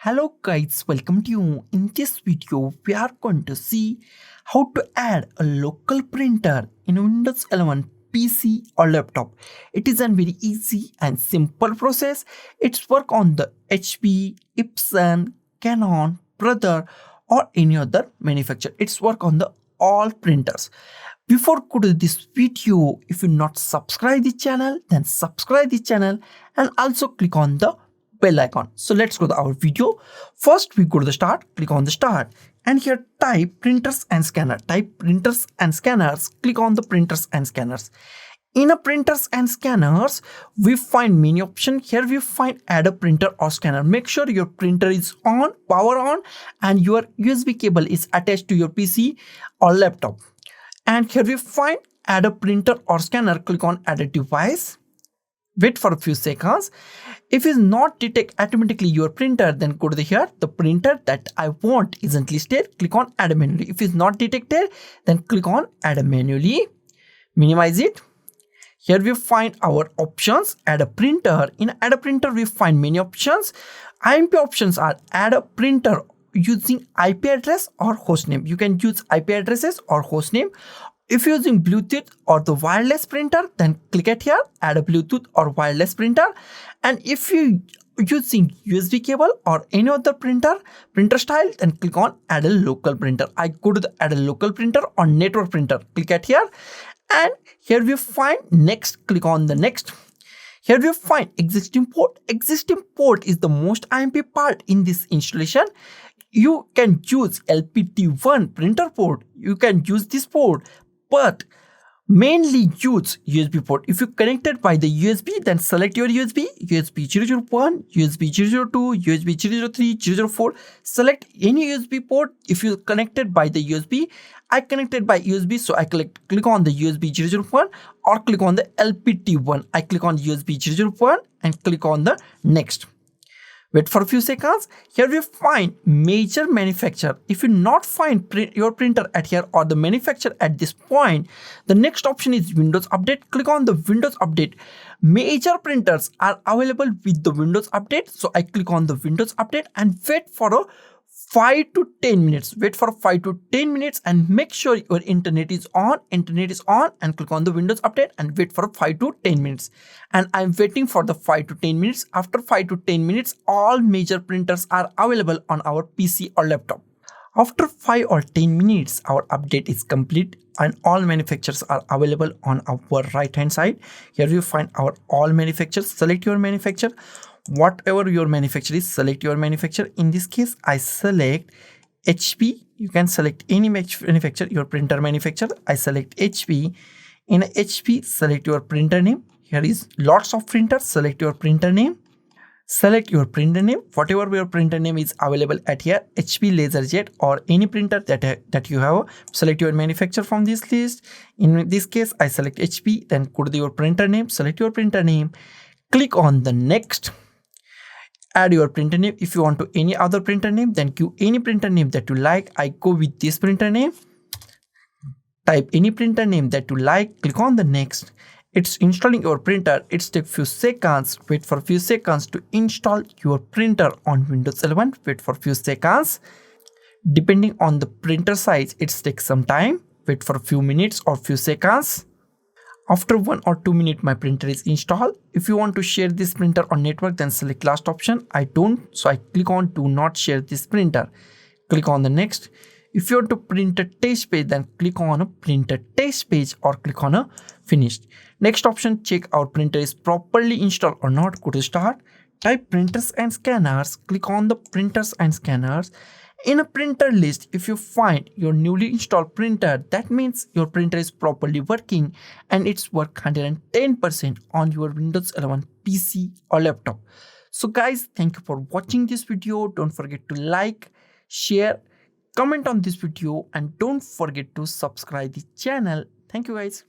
Hello guys, welcome to you. In this video, we are going to see how to add a local printer in Windows 11 PC or laptop. It is a very easy and simple process. It's work on the HP, Epson, Canon, Brother or any other manufacturer. It's work on the all printers. Before go to this video, if you not subscribe the channel, then subscribe the channel and also click on the bell icon. So let's go to our video. First we go to the start, click on the start and here type printers and scanner. Type printers and scanners, click on the printers and scanners. In a printers and scanners, we find many options. Here we find add a printer or scanner. Make sure your printer is on, power on and your USB cable is attached to your PC or laptop. And here we find add a printer or scanner, click on add a device. Wait for a few seconds. If it is not detect automatically your printer, then go to the printer that I want isn't listed, click on add manually. If it is not detected, then click on add manually. Minimize it. Here we find our options, add a printer. In add a printer, we find many options. IMP options are add a printer using IP address or hostname. You can use IP addresses or hostname. If you're using Bluetooth or the wireless printer, then click it here, add a Bluetooth or wireless printer. And if you're using USB cable or any other printer style, then click on add a local printer. I go to the add a local printer or network printer, click it here. And here we find next, click on the next. Here we find existing port. Existing port is the most IMP part in this installation. You can use LPT1 printer port. You can use this port, but mainly use USB port. If you connected by the USB, then select your USB 001, USB 002, USB 003, 004. Select any USB port. If you connected by the USB, I connected by USB, so I click on the USB 001 or click on the LPT1. I click on USB 001 and click on the next. Wait for a few seconds. Here we find major manufacturer. If you not find your printer at here or the manufacturer at this point, the next option is Windows Update. Click on the Windows Update. Major printers are available with the Windows Update. So I click on the Windows Update and wait for a 5 to 10 minutes. Wait for 5 to 10 minutes and make sure your internet is on. Internet is on and click on the Windows Update and wait for 5 to 10 minutes. And I'm waiting for the 5 to 10 minutes. After 5 to 10 minutes, all major printers are available on our PC or laptop. After 5 or 10 minutes, our update is complete and all manufacturers are available on our right hand side. Here you find our all manufacturers. Select your manufacturer. Whatever your manufacturer is, select your manufacturer. In this case, I select HP. You can select any manufacturer, your printer manufacturer. I select HP. In HP, select your printer name. Here is lots of printers. Select your printer name. Select your printer name. Whatever your printer name is available at here, HP LaserJet or any printer that you have. Select your manufacturer from this list. In this case, I select HP. Then go to your printer name. Select your printer name. Click on the next. Add your printer name. If you want to any other printer name, then give any printer name that you like. I go with this printer name. Type any printer name that you like. Click on the next. It's installing your printer. It takes few seconds. Wait for a few seconds to install your printer on Windows 11. Wait for a few seconds. Depending on the printer size, it takes some time. Wait for a few minutes or few seconds. After 1 or 2 minutes, my printer is installed. If you want to share this printer on network, then select last option. I don't, so I click on do not share this printer. Click on the next. If you want to print a test page, then click on a print a test page or click on a finished. Next option, check our printer is properly installed or not. Go to start. Type printers and scanners. Click on the printers and scanners. In a printer list, if you find your newly installed printer, that means your printer is properly working and it's work 110% on your Windows 11 PC or laptop. So guys, thank you for watching this video. Don't forget to like, share, comment on this video and don't forget to subscribe the channel. Thank you guys.